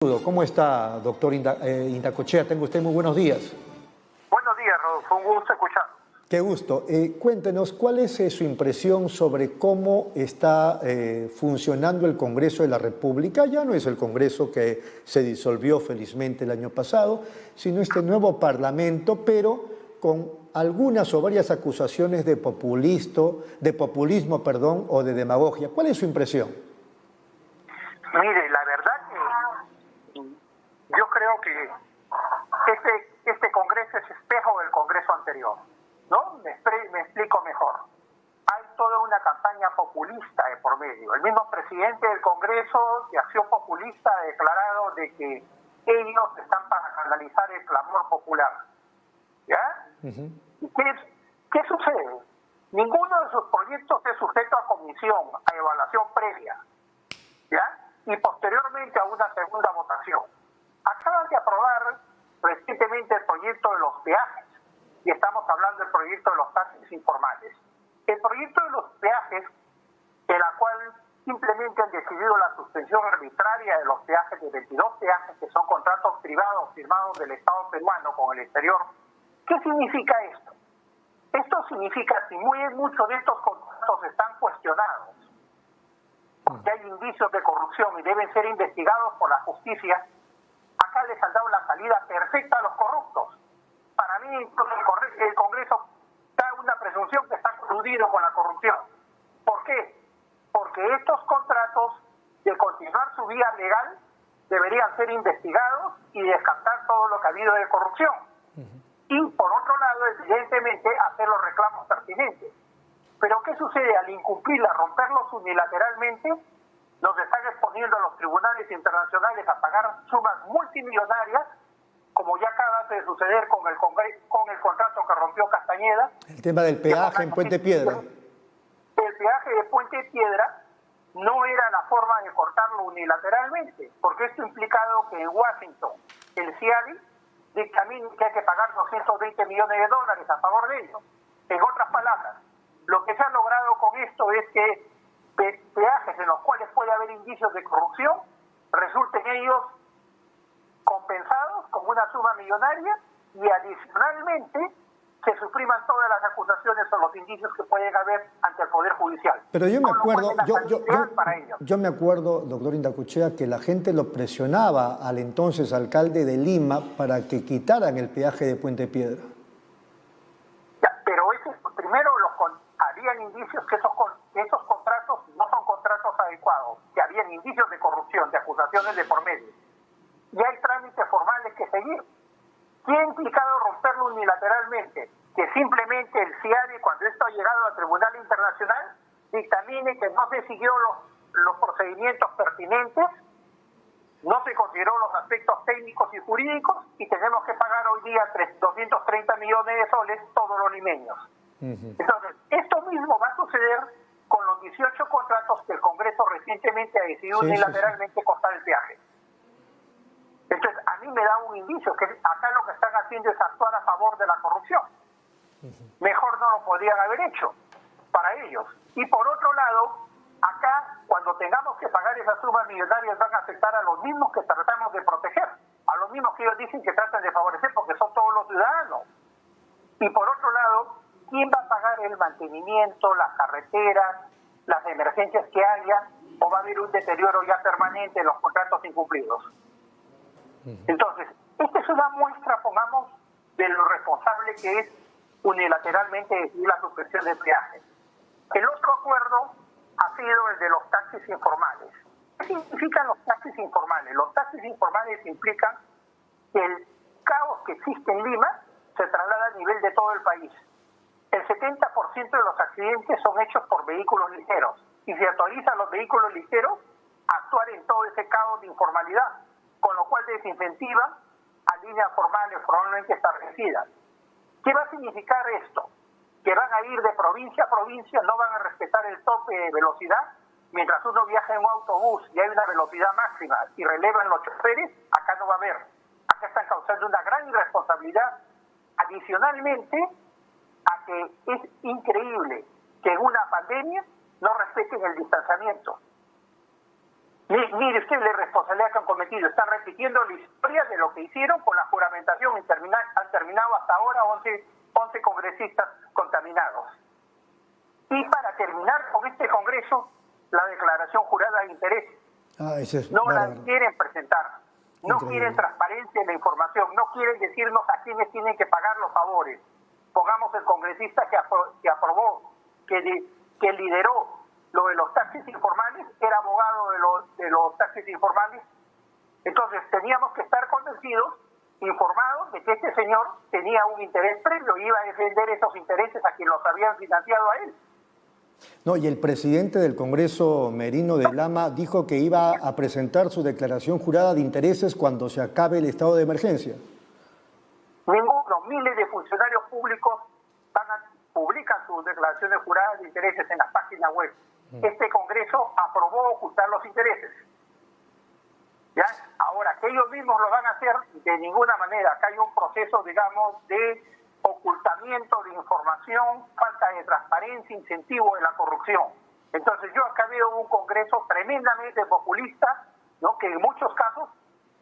¿Cómo está, doctor Indacochea? Tenga usted muy buenos días. Buenos días, Rodolfo. Un gusto escuchar. Qué gusto. Cuéntenos, ¿cuál es su impresión sobre cómo está funcionando el Congreso de la República? Ya no es el Congreso que se disolvió felizmente el año pasado, sino este nuevo Parlamento, pero con algunas o varias acusaciones de populismo, o de demagogia. ¿Cuál es su impresión? Mire, la verdad que yo creo que este Congreso es espejo del Congreso anterior, ¿no? Me explico mejor. Hay toda una campaña populista de por medio. El mismo presidente del Congreso, de Acción Populista, ha declarado de que ellos están para canalizar el clamor popular. ¿Ya? ¿Y qué sucede? Ninguno de sus proyectos es sujeto a comisión, a evaluación previa, ¿ya? Y posteriormente a una segunda votación. Acaban de aprobar recientemente el proyecto de los peajes, y estamos hablando del proyecto de los taxis informales. El proyecto de los peajes, en la cual simplemente han decidido la suspensión arbitraria de los peajes, de 22 peajes que son contratos privados firmados del Estado peruano con el exterior. ¿Qué significa esto? Esto significa que muchos de estos contratos están cuestionados, porque hay indicios de corrupción y deben ser investigados por la justicia. Acá les han dado la salida perfecta a los corruptos. Para mí, incluso el Congreso da una presunción que está coludido con la corrupción. ¿Por qué? Porque estos contratos, de continuar su vía legal, deberían ser investigados y descartar todo lo que ha habido de corrupción. Y por otro lado, evidentemente, hacer los reclamos pertinentes. Pero ¿qué sucede? Al incumplirla, romperlos unilateralmente, nos están exponiendo a los tribunales internacionales a pagar sumas multimillonarias, como ya acaba de suceder con el contrato que rompió Castañeda. El tema del peaje en Puente Piedra. El peaje de Puente Piedra no era la forma de cortarlo unilateralmente, porque esto ha implicado que en Washington el CIADI dictamine que hay que pagar 220 millones de dólares a favor de ellos. En otras palabras, lo que se ha logrado con esto es que peajes en los cuales puede haber indicios de corrupción resulten ellos compensados con una suma millonaria y adicionalmente se supriman todas las acusaciones o los indicios que pueden haber ante el Poder Judicial. Pero yo me acuerdo, yo me acuerdo, doctor Indacochea, que la gente lo presionaba al entonces alcalde de Lima para que quitaran el peaje de Puente Piedra. Ya, pero primero habían indicios que esos contratos no son contratos adecuados, que habían indicios de corrupción, de acusaciones de por medio. Y hay trámites formales que seguir. ¿Qué ha implicado romperlo unilateralmente? Que simplemente el CIADI, cuando esto ha llegado al Tribunal Internacional, dictamine que no se siguió los procedimientos pertinentes, no se consideró los aspectos técnicos y jurídicos, y tenemos que pagar hoy día 230 millones de soles todos los limeños. Entonces, esto mismo va a suceder con los 18 contratos que el Congreso recientemente ha decidido unilateralmente cortar el peaje. Entonces, a mí me da un indicio que acá lo que están haciendo es actuar a favor de la corrupción. Mejor no lo podrían haber hecho para ellos. Y por otro lado, acá, cuando tengamos que pagar esas sumas millonarias, van a afectar a los mismos que tratamos de proteger, a los mismos que ellos dicen que tratan de favorecer, porque son todos los ciudadanos. Y por otro lado, ¿quién va a pagar el mantenimiento, las carreteras, las emergencias que haya, o va a haber un deterioro ya permanente en los contratos incumplidos? Entonces, esta es una muestra, pongamos, de lo responsable que es unilateralmente decidir la suspensión del peaje. El otro acuerdo ha sido el de los taxis informales. ¿Qué significan los taxis informales? Los taxis informales implican que el caos que existe en Lima se traslada a nivel de todo el país. El 70% de los accidentes son hechos por vehículos ligeros, y se autoriza a los vehículos ligeros a actuar en todo ese caos de informalidad, con lo cual desincentiva a líneas formales formalmente establecidas. ¿Qué va a significar esto? Que van a ir de provincia a provincia, no van a respetar el tope de velocidad. Mientras uno viaja en un autobús y hay una velocidad máxima y relevan los choferes, acá no va a haber. Acá están causando una gran irresponsabilidad. Adicionalmente a que es increíble que en una pandemia no respeten el distanciamiento. Mire usted la responsabilidad que han cometido. Están repitiendo la historia de lo que hicieron con la juramentación y han terminado hasta ahora 11 congresistas contaminados. Y para terminar con este Congreso, la declaración jurada de intereses. No la quieren presentar. No quieren transparencia en la información. No quieren decirnos a quiénes tienen que pagar los favores. Pongamos el congresista que aprobó, que lideró lo de los taxis informales, era abogado de los taxis informales. Entonces teníamos que estar convencidos, informados de que este señor tenía un interés previo y iba a defender esos intereses a quienes los habían financiado a él. No, y el presidente del Congreso, Merino de Lama, dijo que iba a presentar su declaración jurada de intereses cuando se acabe el estado de emergencia. Ninguno, miles de funcionarios públicos publican sus declaraciones juradas de intereses en las páginas web. Este Congreso aprobó ocultar los intereses. ¿Ya? Ahora, que ellos mismos lo van a hacer, de ninguna manera. Acá hay un proceso, digamos, de ocultamiento de información, falta de transparencia, incentivo de la corrupción. Entonces yo acá veo un Congreso tremendamente populista, ¿no?, que en muchos casos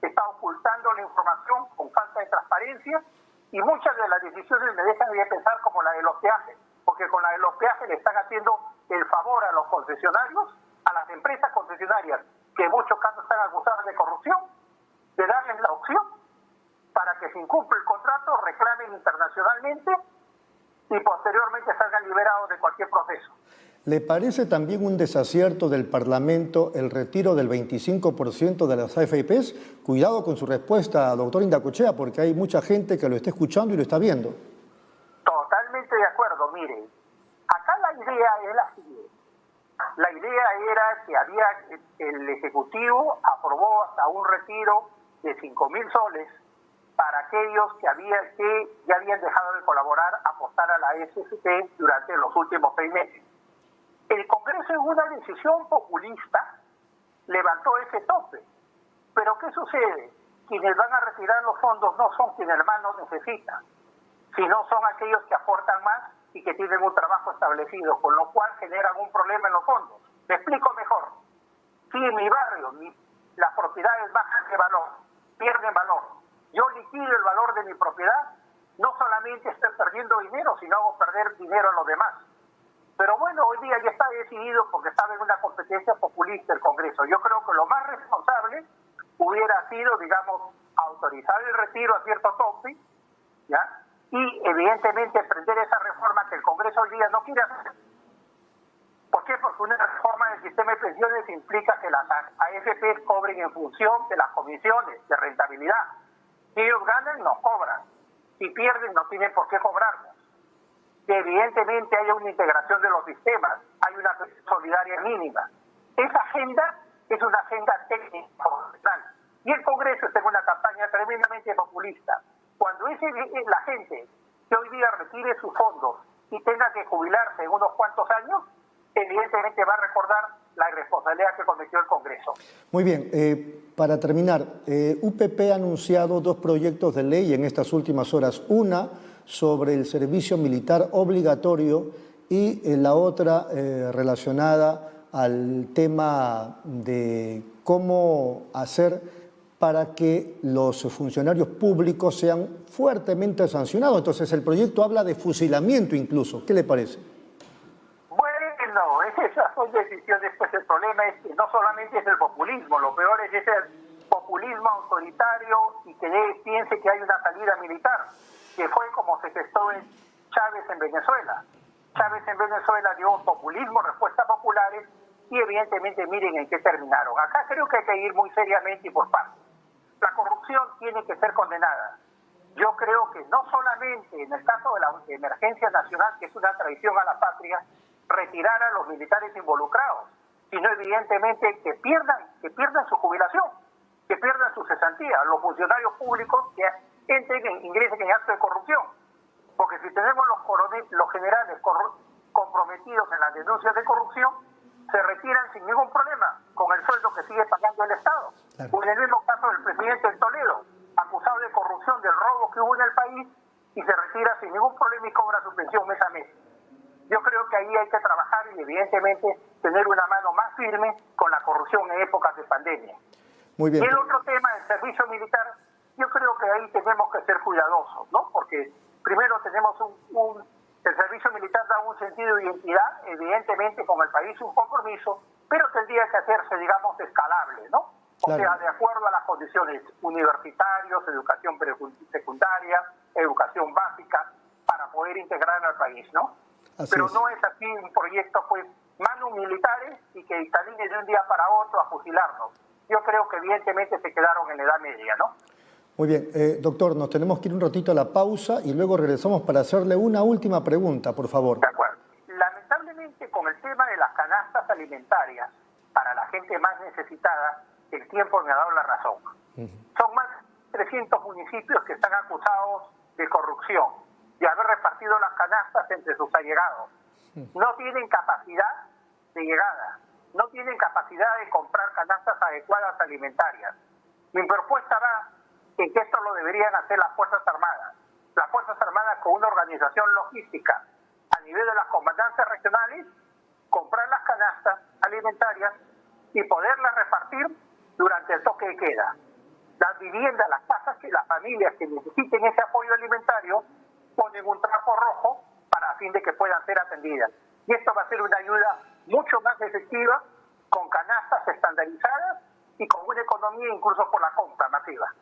está ocultando la información con falta de transparencia, y muchas de las decisiones me dejan de pensar como la de los peajes, porque con la de los peajes le están haciendo el favor a los concesionarios, a las empresas concesionarias, que en muchos casos están acusadas de corrupción, de darles la opción para que se incumpla el contrato, reclamen internacionalmente y posteriormente salgan liberados de cualquier proceso. ¿Le parece también un desacierto del Parlamento el retiro del 25% de las AFPs? Cuidado con su respuesta, doctor Indacochea, porque hay mucha gente que lo está escuchando y lo está viendo. Totalmente de acuerdo. Mire, acá la idea es la siguiente. La idea era que el Ejecutivo aprobó hasta un retiro de 5.000 soles para aquellos que ya habían dejado de colaborar, apostar a la SFP durante los últimos 6 meses. El Congreso, en una decisión populista, levantó ese tope. Pero ¿qué sucede? Quienes van a retirar los fondos no son quienes más los necesitan, sino son aquellos que aportan más y que tienen un trabajo establecido, con lo cual generan un problema en los fondos. Me explico mejor. Si en mi barrio las propiedades bajan de valor, pierden valor, yo liquido el valor de mi propiedad, no solamente estoy perdiendo dinero, sino hago perder dinero a los demás. Pero bueno, hoy día ya está decidido porque estaba en una competencia populista el Congreso. Yo creo que lo más responsable hubiera sido, digamos, autorizar el retiro a cierto tope, ¿ya? Y evidentemente emprender esa reforma que el Congreso hoy día no quiere hacer. ¿Por qué? Porque una reforma del sistema de pensiones implica que las AFP cobren en función de las comisiones de rentabilidad. Si ellos ganan, nos cobran. Si pierden, no tienen por qué cobrarnos. Que evidentemente haya una integración de los sistemas, hay una solidaria mínima. Esa agenda es una agenda técnica profesional. Y el Congreso está en una campaña tremendamente populista. Cuando la gente que hoy día retire sus fondos y tenga que jubilarse en unos cuantos años, evidentemente va a recordar la irresponsabilidad que cometió el Congreso. Muy bien, para terminar, UPP ha anunciado 2 proyectos de ley en estas últimas horas. Una sobre el servicio militar obligatorio y la otra relacionada al tema de cómo hacer para que los funcionarios públicos sean fuertemente sancionados. Entonces el proyecto habla de fusilamiento incluso. ¿Qué le parece? Bueno, esas son decisiones, pues el problema es que no solamente es el populismo, lo peor es ese populismo autoritario y que piense que hay una salida militar, que fue como se gestó en Chávez en Venezuela. Chávez en Venezuela dio populismo, respuestas populares, y evidentemente miren en qué terminaron. Acá creo que hay que ir muy seriamente y por partes. La corrupción tiene que ser condenada. Yo creo que no solamente en el caso de la emergencia nacional, que es una traición a la patria, retirar a los militares involucrados, sino evidentemente que pierdan su jubilación, que pierdan su cesantía, los funcionarios públicos que ingresen en acto de corrupción. Porque si tenemos los generales comprometidos en las denuncias de corrupción, se retiran sin ningún problema, con el sueldo que sigue pagando el Estado. Claro. O en el mismo caso del presidente de Toledo, acusado de corrupción del robo que hubo en el país, y se retira sin ningún problema y cobra su pensión mes a mes. Yo creo que ahí hay que trabajar y evidentemente tener una mano más firme con la corrupción en épocas de pandemia. Muy bien. Y el otro tema del servicio militar, yo creo que ahí tenemos que ser cuidadosos, ¿no? Porque primero tenemos el servicio militar da un sentido de identidad, evidentemente con el país un compromiso, pero tendría que hacerse, digamos, escalable, ¿no? O Claro. sea, de acuerdo a las condiciones universitarios, educación secundaria, educación básica, para poder integrar al país, ¿no? Así Pero es. no es así un proyecto, pues, manos militares y que instaline de un día para otro a fusilarnos. Yo creo que evidentemente se quedaron en la Edad Media, ¿no? Muy bien, doctor, nos tenemos que ir un ratito a la pausa y luego regresamos para hacerle una última pregunta, por favor. De acuerdo. Lamentablemente, con el tema de las canastas alimentarias para la gente más necesitada, el tiempo me ha dado la razón. Son más de 300 municipios que están acusados de corrupción, de haber repartido las canastas entre sus allegados. No tienen capacidad de llegada, no tienen capacidad de comprar canastas adecuadas alimentarias. Mi propuesta va en que esto lo deberían hacer las Fuerzas Armadas. Las Fuerzas Armadas con una organización logística a nivel de las comandancias regionales, comprar las canastas alimentarias y poderlas repartir durante el toque de queda. Las viviendas, las casas, que las familias que necesiten ese apoyo alimentario ponen un trapo rojo para a fin de que puedan ser atendidas. Y esto va a ser una ayuda mucho más efectiva, con canastas estandarizadas y con una economía incluso por la compra masiva.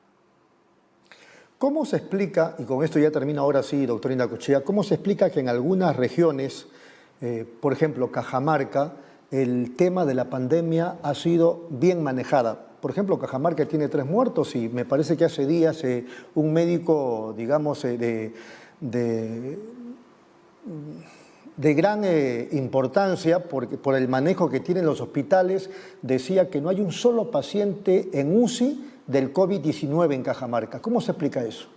¿Cómo se explica, y con esto ya termino ahora sí, doctor Indacochea, cómo se explica que en algunas regiones, por ejemplo Cajamarca, el tema de la pandemia ha sido bien manejada? Por ejemplo, Cajamarca tiene 3 muertos y me parece que hace días un médico, digamos, de gran importancia por el manejo que tienen los hospitales, decía que no hay un solo paciente en UCI del COVID-19 en Cajamarca. ¿Cómo se explica eso?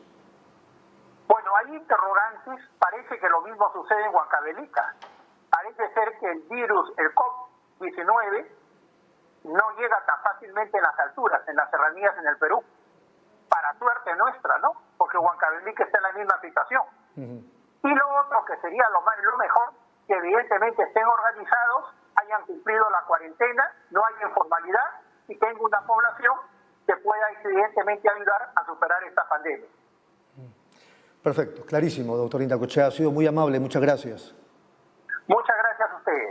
Bueno, hay interrogantes. Parece que lo mismo sucede en Huancavelica. Parece ser que el virus, el COVID-19, no llega tan fácilmente en las alturas, en las serranías en el Perú. Para suerte nuestra, ¿no? Porque Huancavelica está en la misma situación. Y lo otro que sería lo mejor, que evidentemente estén organizados, hayan cumplido la cuarentena, no haya informalidad y tenga una población que pueda evidentemente ayudar a superar esta pandemia. Perfecto, clarísimo, doctor Indacochea. Ha sido muy amable, muchas gracias. Muchas gracias a ustedes.